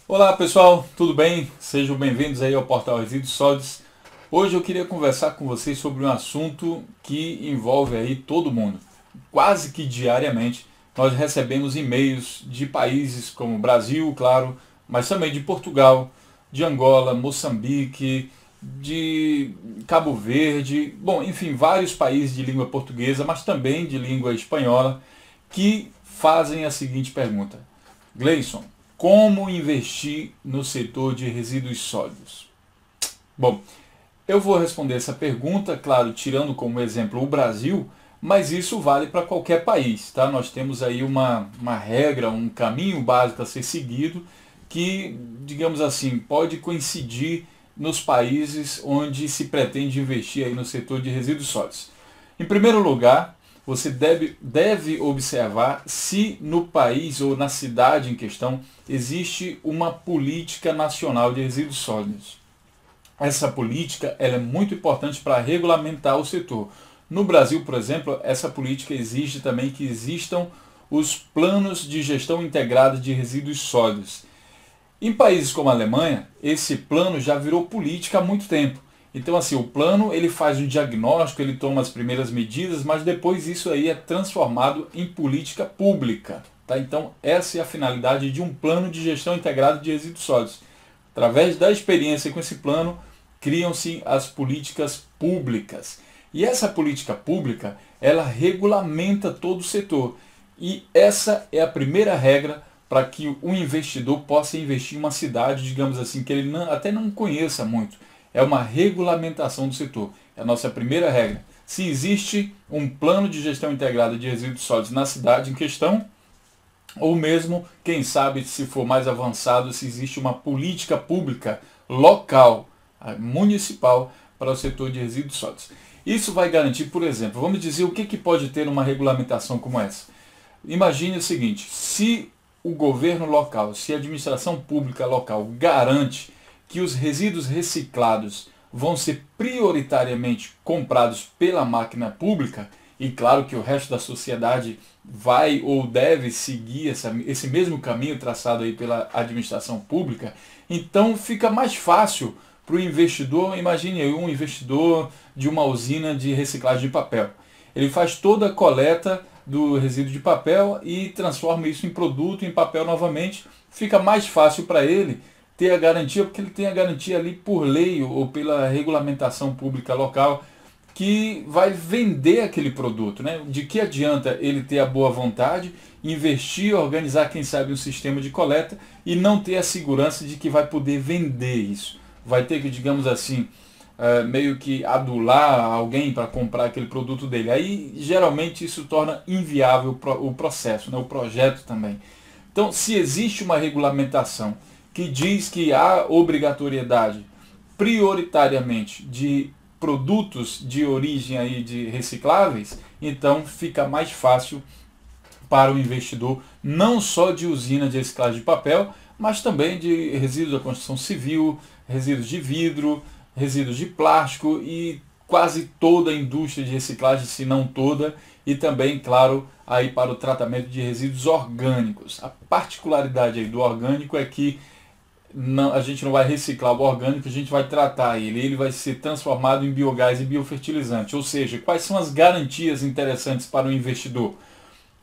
Olá pessoal, tudo bem? Sejam bem-vindos aí ao Portal Resíduos Sólidos. Hoje eu queria conversar com vocês sobre um assunto que envolve aí todo mundo. Quase que diariamente nós recebemos e-mails de países como Brasil, claro, mas também de Portugal, de Angola, Moçambique, de Cabo Verde, bom, enfim, vários países de língua portuguesa, mas também de língua espanhola, que fazem a seguinte pergunta: Gleison, como investir no setor de resíduos sólidos? Bom, eu vou responder essa pergunta, claro, tirando como exemplo o Brasil, mas isso vale para qualquer país, tá? Nós temos aí uma regra, um caminho básico a ser seguido que, digamos assim, pode coincidir nos países onde se pretende investir aí no setor de resíduos sólidos. Em primeiro lugar, você deve observar se no país ou na cidade em questão existe uma política nacional de resíduos sólidos. Essa política ela é muito importante para regulamentar o setor. No Brasil, por exemplo, essa política exige também que existam os planos de gestão integrada de resíduos sólidos. Em países como a Alemanha, esse plano já virou política há muito tempo. Então, assim, o plano ele faz um diagnóstico, ele toma as primeiras medidas, mas depois isso aí é transformado em política pública. Tá? Então, essa é a finalidade de um plano de gestão integrada de resíduos sólidos. Através da experiência com esse plano, criam-se as políticas públicas. E essa política pública, ela regulamenta todo o setor. E essa é a primeira regra para que o investidor possa investir em uma cidade, digamos assim, que ele até não conheça muito. É uma regulamentação do setor. É a nossa primeira regra. Se existe um plano de gestão integrada de resíduos sólidos na cidade em questão, ou mesmo, quem sabe, se for mais avançado, se existe uma política pública local, municipal, para o setor de resíduos sólidos. Isso vai garantir, por exemplo, vamos dizer o que pode ter numa regulamentação como essa. Imagine o seguinte: se o governo local, se a administração pública local garante que os resíduos reciclados vão ser prioritariamente comprados pela máquina pública, e claro que o resto da sociedade vai ou deve seguir esse mesmo caminho traçado aí pela administração pública, então fica mais fácil para o investidor. Imagine um investidor de uma usina de reciclagem de papel. Ele faz toda a coleta do resíduo de papel e transforma isso em produto, em papel novamente. Fica mais fácil para ele ter a garantia, porque ele tem a garantia ali por lei ou pela regulamentação pública local, que vai vender aquele produto, né? De que adianta ele ter a boa vontade, investir, organizar, quem sabe, um sistema de coleta e não ter a segurança de que vai poder vender isso? Vai ter que, digamos assim, meio que adular alguém para comprar aquele produto dele. Aí, geralmente, isso torna inviável o processo, né? O projeto também. Então, se existe uma regulamentação que diz que há obrigatoriedade prioritariamente de produtos de origem aí de recicláveis, então fica mais fácil para o investidor, não só de usina de reciclagem de papel, mas também de resíduos da construção civil, resíduos de vidro, resíduos de plástico e quase toda a indústria de reciclagem, se não toda, e também, claro, aí para o tratamento de resíduos orgânicos. A particularidade aí do orgânico é que a gente não vai reciclar o orgânico, a gente vai tratar ele vai ser transformado em biogás e biofertilizante. Ou seja, quais são as garantias interessantes para o investidor?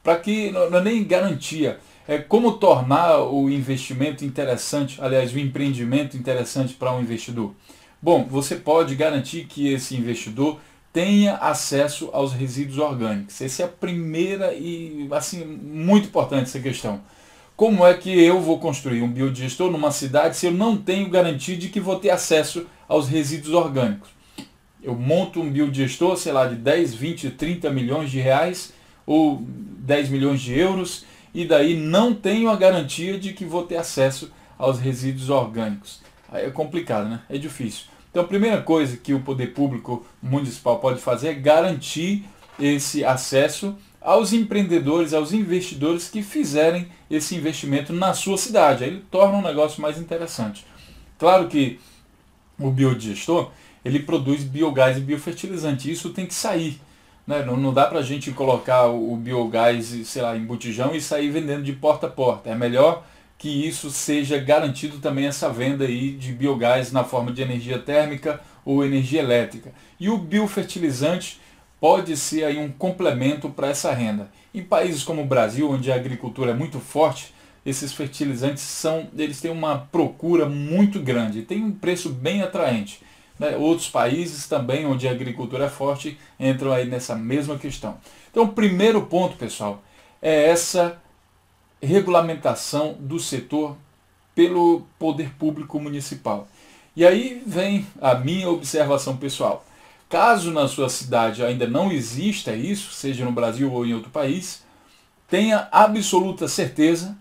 Para que, não é nem garantia, é como tornar o investimento interessante, aliás, o empreendimento interessante para um investidor. Bom, você pode garantir que esse investidor tenha acesso aos resíduos orgânicos. Essa é a primeira e, assim, muito importante essa questão. Como é que eu vou construir um biodigestor numa cidade se eu não tenho garantia de que vou ter acesso aos resíduos orgânicos? Eu monto um biodigestor, sei lá, de 10, 20, 30 milhões de reais ou 10 milhões de euros e daí não tenho a garantia de que vou ter acesso aos resíduos orgânicos. Aí é complicado, né? É difícil. Então a primeira coisa que o poder público municipal pode fazer é garantir esse acesso aos empreendedores, aos investidores que fizerem esse investimento na sua cidade. Aí ele torna um negócio mais interessante. Claro que o biodigestor, ele produz biogás e biofertilizante. Isso tem que sair. Né? Não dá para a gente colocar o biogás, sei lá, em botijão e sair vendendo de porta a porta. É melhor que isso seja garantido também essa venda aí de biogás na forma de energia térmica ou energia elétrica. E o biofertilizante pode ser aí um complemento para essa renda. Em países como o Brasil, onde a agricultura é muito forte, esses fertilizantes eles têm uma procura muito grande, tem um preço bem atraente. Né? Outros países também, onde a agricultura é forte, entram aí nessa mesma questão. Então, o primeiro ponto, pessoal, é essa regulamentação do setor pelo poder público municipal. E aí vem a minha observação pessoal. Caso na sua cidade ainda não exista isso, seja no Brasil ou em outro país, tenha absoluta certeza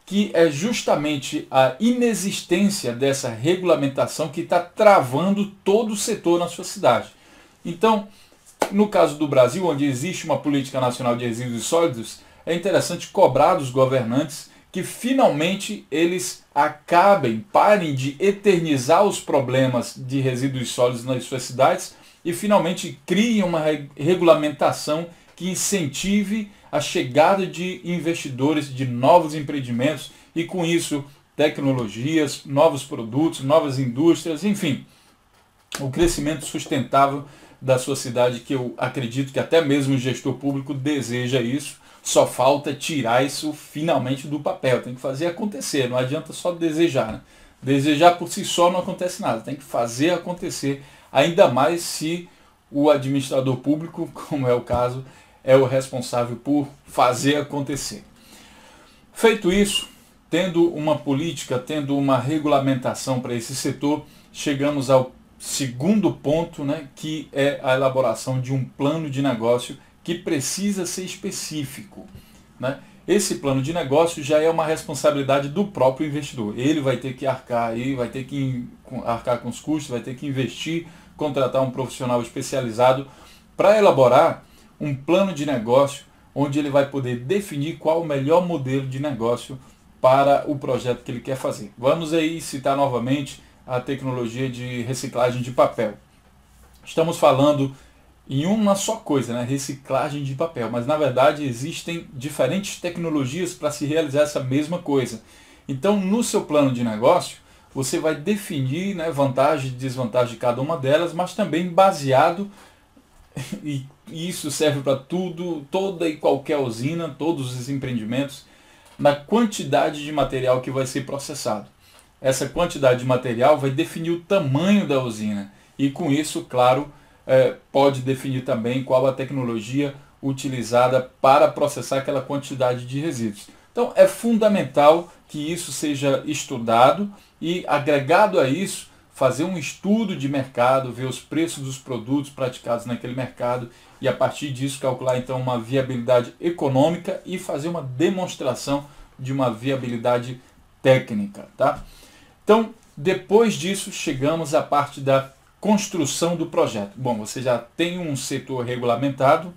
que é justamente a inexistência dessa regulamentação que está travando todo o setor na sua cidade. Então, no caso do Brasil, onde existe uma política nacional de resíduos sólidos, é interessante cobrar dos governantes que finalmente eles parem de eternizar os problemas de resíduos sólidos nas suas cidades e finalmente criem uma regulamentação que incentive a chegada de investidores, de novos empreendimentos e com isso tecnologias, novos produtos, novas indústrias, enfim, o crescimento sustentável da sua cidade, que eu acredito que até mesmo o gestor público deseja isso. Só falta tirar isso finalmente do papel, tem que fazer acontecer, não adianta só desejar. Né? Desejar por si só não acontece nada, tem que fazer acontecer, ainda mais se o administrador público, como é o caso, é o responsável por fazer acontecer. Feito isso, tendo uma política, tendo uma regulamentação para esse setor, chegamos ao segundo ponto, né, que é a elaboração de um plano de negócio que precisa ser específico. Né? Esse plano de negócio já é uma responsabilidade do próprio investidor. Ele vai ter que arcar com os custos, vai ter que investir, contratar um profissional especializado para elaborar um plano de negócio onde ele vai poder definir qual o melhor modelo de negócio para o projeto que ele quer fazer. Vamos aí citar novamente a tecnologia de reciclagem de papel. Estamos falando em uma só coisa, né? Reciclagem de papel, mas na verdade existem diferentes tecnologias para se realizar essa mesma coisa. Então, no seu plano de negócio, você vai definir, né, vantagem e desvantagem de cada uma delas, mas também baseado, e isso serve para tudo, toda e qualquer usina, todos os empreendimentos, na quantidade de material que vai ser processado. Essa quantidade de material vai definir o tamanho da usina e com isso, claro, pode definir também qual a tecnologia utilizada para processar aquela quantidade de resíduos. Então é fundamental que isso seja estudado e, agregado a isso, fazer um estudo de mercado, ver os preços dos produtos praticados naquele mercado e a partir disso calcular então uma viabilidade econômica e fazer uma demonstração de uma viabilidade técnica. Tá? Então, depois disso, chegamos à parte da construção do projeto. Bom, você já tem um setor regulamentado,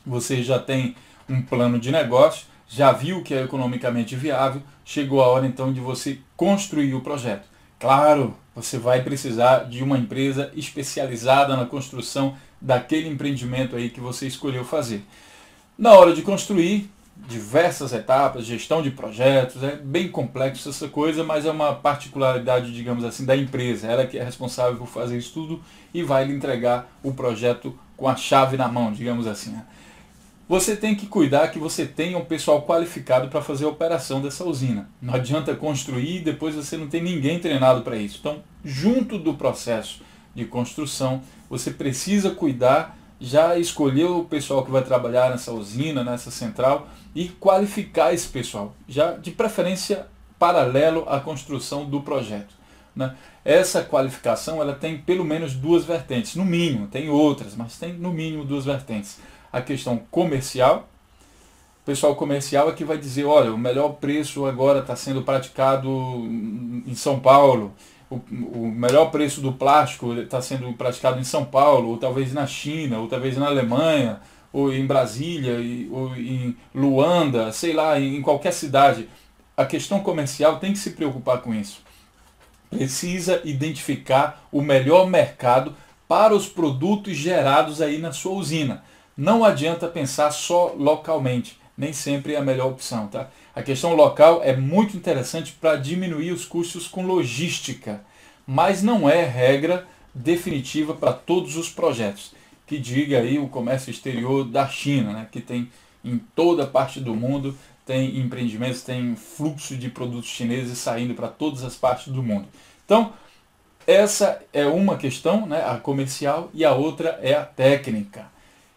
você já tem um plano de negócio, já viu que é economicamente viável, chegou a hora então de você construir o projeto. Claro, você vai precisar de uma empresa especializada na construção daquele empreendimento aí que você escolheu fazer. Na hora de construir, diversas etapas, gestão de projetos, é bem complexo essa coisa, mas é uma particularidade, digamos assim, da empresa. Ela que é responsável por fazer isso tudo e vai lhe entregar o projeto com a chave na mão, digamos assim. Você tem que cuidar que você tenha um pessoal qualificado para fazer a operação dessa usina. Não adianta construir e depois você não tem ninguém treinado para isso. Então, junto do processo de construção, você precisa cuidar, já escolher o pessoal que vai trabalhar nessa usina, nessa central e qualificar esse pessoal, já de preferência paralelo à construção do projeto. Né? Essa qualificação ela tem pelo menos duas vertentes, no mínimo, tem outras, mas tem no mínimo duas vertentes. A questão comercial, o pessoal comercial é que vai dizer, olha, o melhor preço agora está sendo praticado em São Paulo, o melhor preço do plástico está sendo praticado em São Paulo, ou talvez na China, ou talvez na Alemanha, ou em Brasília, ou em Luanda, sei lá, em qualquer cidade. A questão comercial tem que se preocupar com isso. Precisa identificar o melhor mercado para os produtos gerados aí na sua usina. Não adianta pensar só localmente. nem sempre é a melhor opção. Tá? A questão local é muito interessante para diminuir os custos com logística, mas não é regra definitiva para todos os projetos. Que diga aí o comércio exterior da China, né, que tem em toda parte do mundo, tem empreendimentos, tem fluxo de produtos chineses saindo para todas as partes do mundo. Então, essa é uma questão, né, a comercial, e a outra é a técnica.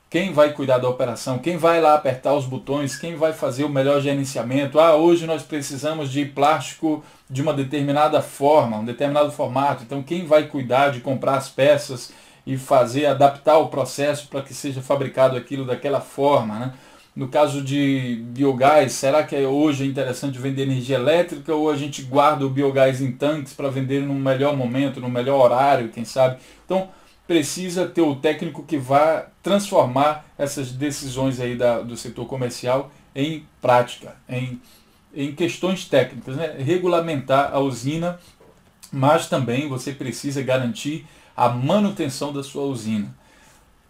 Quem vai cuidar da operação, quem vai lá apertar os botões, quem vai fazer o melhor gerenciamento. Hoje nós precisamos de plástico de uma determinada forma, um determinado formato. Então quem vai cuidar de comprar as peças e fazer, adaptar o processo para que seja fabricado aquilo daquela forma, né? No caso de biogás, será que hoje é interessante vender energia elétrica ou a gente guarda o biogás em tanques para vender no melhor momento, no melhor horário, quem sabe? Então, precisa ter o técnico que vai transformar essas decisões aí do setor comercial em prática, em questões técnicas, né? Regulamentar a usina, mas também você precisa garantir a manutenção da sua usina.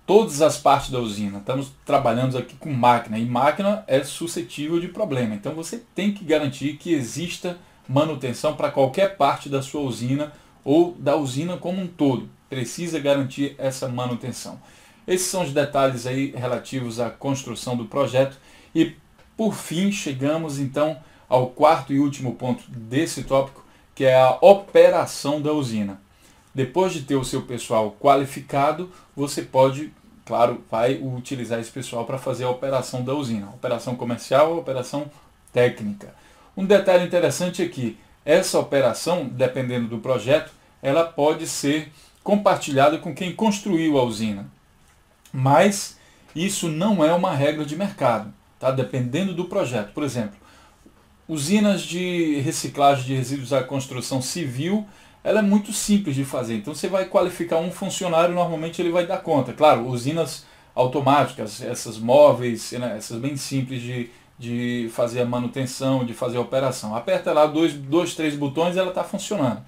Todas as partes da usina, estamos trabalhando aqui com máquina, e máquina é suscetível de problema, então você tem que garantir que exista manutenção para qualquer parte da sua usina ou da usina como um todo, precisa garantir essa manutenção. Esses são os detalhes aí relativos à construção do projeto e por fim chegamos então ao quarto e último ponto desse tópico, que é a operação da usina. Depois de ter o seu pessoal qualificado, você pode, claro, vai utilizar esse pessoal para fazer a operação da usina. Operação comercial, operação técnica. Um detalhe interessante é que essa operação, dependendo do projeto, ela pode ser compartilhada com quem construiu a usina. Mas isso não é uma regra de mercado, tá? Dependendo do projeto. Por exemplo, usinas de reciclagem de resíduos da construção civil, ela é muito simples de fazer. Então você vai qualificar um funcionário, normalmente ele vai dar conta. Claro, usinas automáticas, essas móveis, né, essas bem simples de fazer a manutenção, de fazer a operação. Aperta lá dois, três botões e ela está funcionando.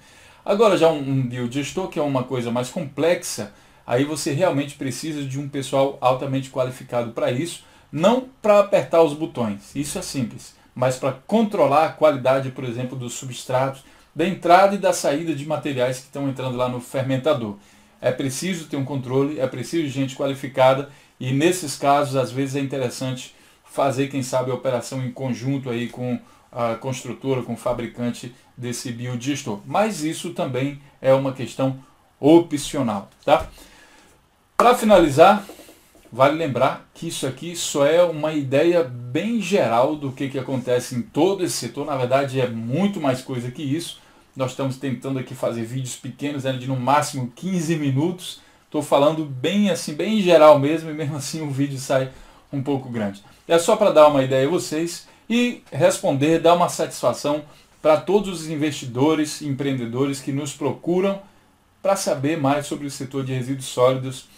Agora já um biodigestor, que é uma coisa mais complexa, aí você realmente precisa de um pessoal altamente qualificado para isso, não para apertar os botões, isso é simples, mas para controlar a qualidade, por exemplo, dos substratos, da entrada e da saída de materiais que estão entrando lá no fermentador. É preciso ter um controle, é preciso gente qualificada e nesses casos às vezes é interessante fazer, quem sabe, a operação em conjunto aí com a construtora, com o fabricante desse biodigestor. Mas isso também é uma questão opcional, tá? Para finalizar, vale lembrar que isso aqui só é uma ideia bem geral do que acontece em todo esse setor. Na verdade é muito mais coisa que isso. Nós estamos tentando aqui fazer vídeos pequenos, né, de no máximo 15 minutos. Estou falando bem assim, bem geral mesmo, e mesmo assim o vídeo sai um pouco grande. É só para dar uma ideia a vocês e responder, dar uma satisfação para todos os investidores e empreendedores que nos procuram para saber mais sobre o setor de resíduos sólidos,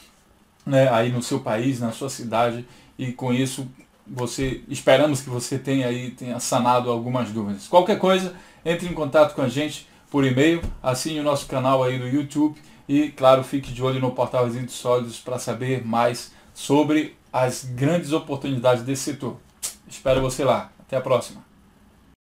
né, aí no seu país, na sua cidade, e com isso esperamos que você tenha sanado algumas dúvidas. Qualquer coisa, entre em contato com a gente por e-mail, assine o nosso canal aí no YouTube e, claro, fique de olho no portal Resíduos Sólidos para saber mais sobre as grandes oportunidades desse setor. Espero você lá. Até a próxima.